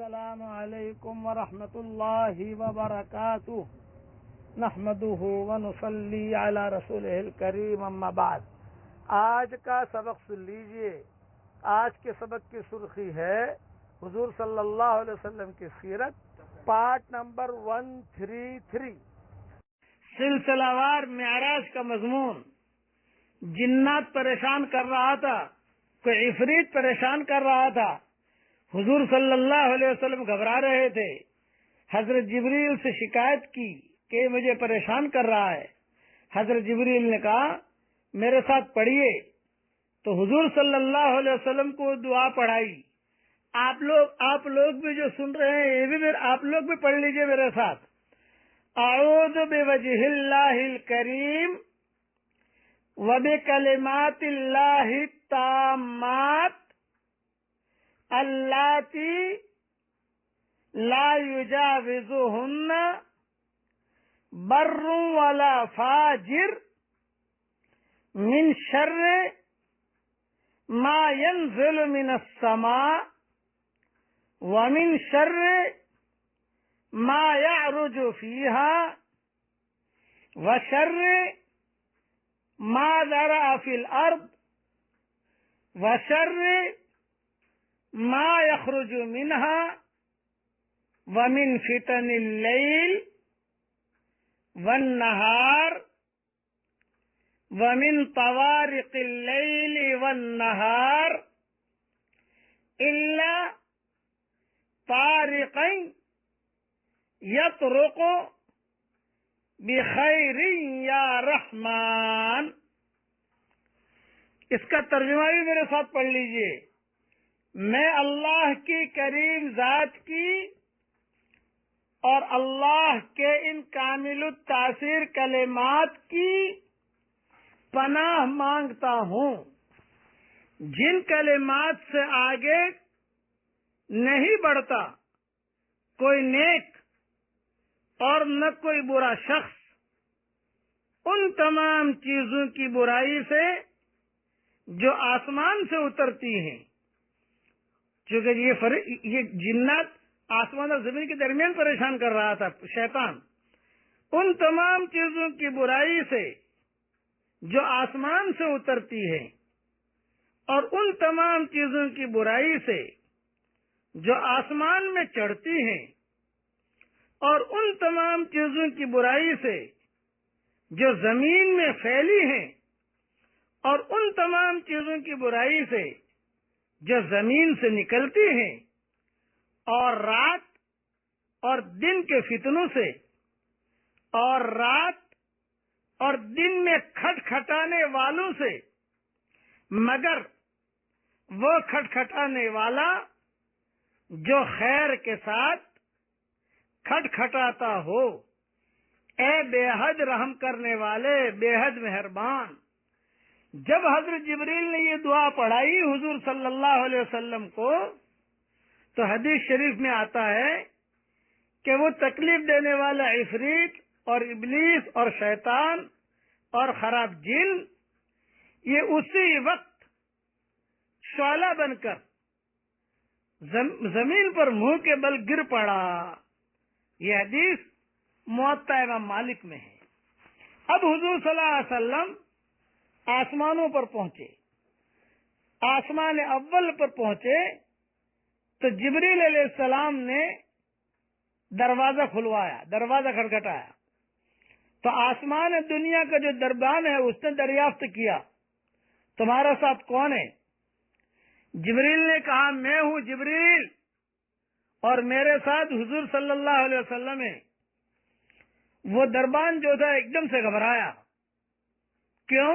السلام علیکم ورحمۃ اللہ وبرکاتہ نحمدہ ونصلی علی رسولہ الکریم اما بعد۔ آج کا سبق سن لیجئے۔ آج کے سبق کی سرخی ہے حضور صلی اللہ علیہ وسلم کی سیرت، پارٹ نمبر 133، سلسلہ وار معراج کا مضمون۔ جنات پریشان کر رہا تھا، کوئی عفریت پریشان کر رہا تھا، حضور صلی اللہ علیہ وسلم گھبرا رہے تھے۔ حضرت جبریل سے شکایت کی کہ مجھے پریشان کر رہا ہے۔ حضرت جبریل نے کہا میرے ساتھ پڑھیے، تو حضور صلی اللہ علیہ وسلم کو دعا پڑھائی۔ آپ لوگ بھی جو سن رہے ہیں یہ بھی آپ لوگ بھی پڑھ لیجئے میرے ساتھ۔ اعوذ بوجہ اللہ الکریم وبکلمات اللہ التامات اللاتی لا یجاوزہن بر ولا فاجر من شر ما ينزل من السماء ومن شر ما يعرج فيها وشر ما ذرأ في الأرض وشر ما يخرج منها ومن فتن الليل والنهار ومن طوارق الليل والنهار إلا طارقا يطرق بخير يا رحمن۔ اس کا ترجمہ بھی میرے ساتھ پڑھ لیجئے۔ میں اللہ کی کریم ذات کی اور اللہ کے ان کامل التاثیر کلمات کی پناہ مانگتا ہوں، جن کلمات سے آگے نہیں بڑھتا کوئی نیک اور نہ کوئی برا شخص، ان تمام چیزوں کی برائی سے جو آسمان سے اترتی ہیں، چونکہ یہ جنات آسمان اور زمین کے درمیان پریشان کر رہا تھا شیطان، ان تمام چیزوں کی برائی سے جو آسمان سے اترتی ہے اور ان تمام چیزوں کی برائی سے جو آسمان میں چڑھتی ہیں اور ان تمام چیزوں کی برائی سے جو زمین میں پھیلی ہیں اور ان تمام چیزوں کی برائی سے جو زمین سے نکلتی ہیں، اور رات اور دن کے فتنوں سے، اور رات اور دن میں کھٹکھٹانے والوں سے، مگر وہ کھٹکھٹانے والا جو خیر کے ساتھ کھٹکھٹاتا ہو۔ اے بے حد رحم کرنے والے، بے حد مہربان۔ جب حضرت جبریل نے یہ دعا پڑھائی حضور صلی اللہ علیہ وسلم کو، تو حدیث شریف میں آتا ہے کہ وہ تکلیف دینے والا عفریت اور ابلیس اور شیطان اور خراب جن یہ اسی وقت شعلہ بن کر زمین پر منہ کے بل گر پڑا۔ یہ حدیث موطا امام مالک میں ہے۔ اب حضور صلی اللہ علیہ وسلم آسمانوں پر پہنچے، آسمان اول پر پہنچے تو جبریل علیہ السلام نے دروازہ کھلوایا، دروازہ کھٹکھٹایا، تو آسمان دنیا کا جو دربان ہے اس نے دریافت کیا تمہارا ساتھ کون ہے؟ جبریل نے کہا میں ہوں جبریل، اور میرے ساتھ حضور صلی اللہ علیہ وسلم ہے۔ وہ دربان جو تھا ایک دم سے گھبرایا۔ کیوں؟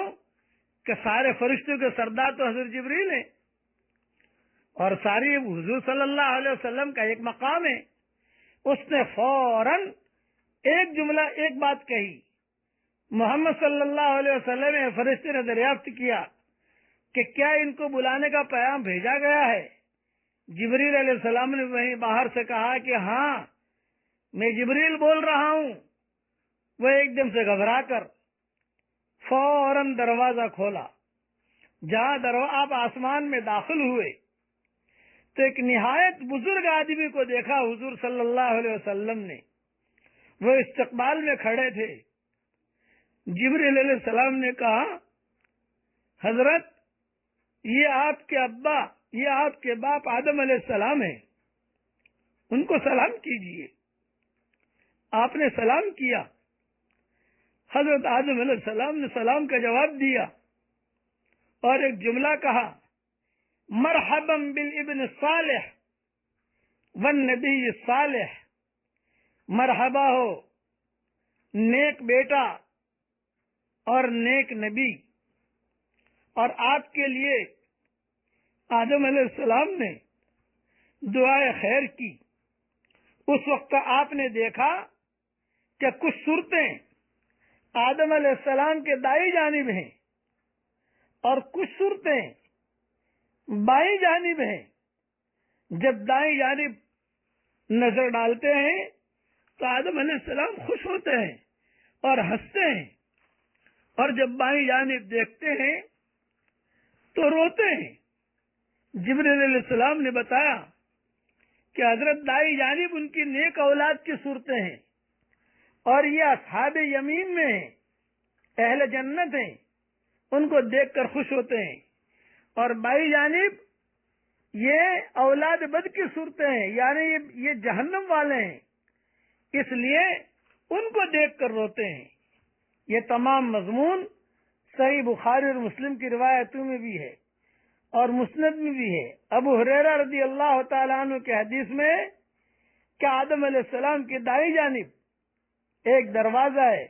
کہ سارے فرشتوں کے سردار تو حضرت جبریل ہیں، اور ساری حضور صلی اللہ علیہ وسلم کا ایک مقام ہے۔ اس نے فوراً ایک جملہ، ایک بات کہی، محمد صلی اللہ علیہ وسلم فرشتے نے دریافت کیا کہ کیا ان کو بلانے کا پیغام بھیجا گیا ہے؟ جبریل علیہ السلام نے وہیں باہر سے کہا کہ ہاں میں جبریل بول رہا ہوں۔ وہ ایک دم سے گھبرا کر فوراً دروازہ کھولا۔ جہاں آپ آسمان میں داخل ہوئے تو ایک نہایت بزرگ آدمی کو دیکھا حضور صلی اللہ علیہ وسلم نے، وہ استقبال میں کھڑے تھے۔ جبریل علیہ السلام نے کہا حضرت یہ آپ کے ابا، یہ آپ کے باپ آدم علیہ السلام ہیں، ان کو سلام کیجئے۔ آپ نے سلام کیا، حضرت آدم علیہ السلام نے سلام کا جواب دیا اور ایک جملہ کہا، مرحبا بالابن الصالح والنبی الصالح، مرحبا ہو نیک بیٹا اور نیک نبی۔ اور آپ کے لیے آدم علیہ السلام نے دعائے خیر کی۔ اس وقت آپ نے دیکھا کہ کچھ صورتیں آدم علیہ السلام کے دائیں جانب ہیں اور کچھ صورتیں بائیں جانب ہیں۔ جب دائیں جانب نظر ڈالتے ہیں تو آدم علیہ السلام خوش ہوتے ہیں اور ہنستے ہیں، اور جب بائیں جانب دیکھتے ہیں تو روتے ہیں۔ جبریل علیہ السلام نے بتایا کہ حضرت دائیں جانب ان کی نیک اولاد کی صورتیں ہیں، اور یہ اصحاب یمین میں ہیں، اہل جنت ہیں، ان کو دیکھ کر خوش ہوتے ہیں۔ اور بائیں جانب یہ اولاد بد کی صورتیں ہیں، یعنی یہ جہنم والے ہیں، اس لیے ان کو دیکھ کر روتے ہیں۔ یہ تمام مضمون صحیح بخاری اور مسلم کی روایتوں میں بھی ہے اور مسند میں بھی ہے۔ ابو ہریرہ رضی اللہ تعالیٰ عنہ کے حدیث میں کہ آدم علیہ السلام کی دائیں جانب ایک دروازہ ہے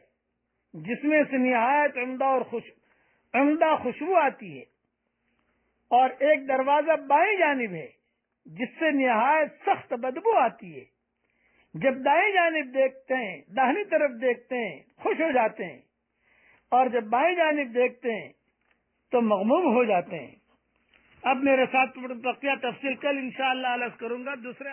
جس میں سے نہایت عمدہ خوشبو آتی ہے، اور ایک دروازہ بائیں جانب ہے جس سے نہایت سخت بدبو آتی ہے۔ جب دائیں جانب دیکھتے ہیں، داہنی طرف دیکھتے ہیں، خوش ہو جاتے ہیں، اور جب بائیں جانب دیکھتے ہیں تو مغموم ہو جاتے ہیں۔ اب میرے ساتھ بقیہ تفصیل کل انشاءاللہ عرض کروں گا دوسرے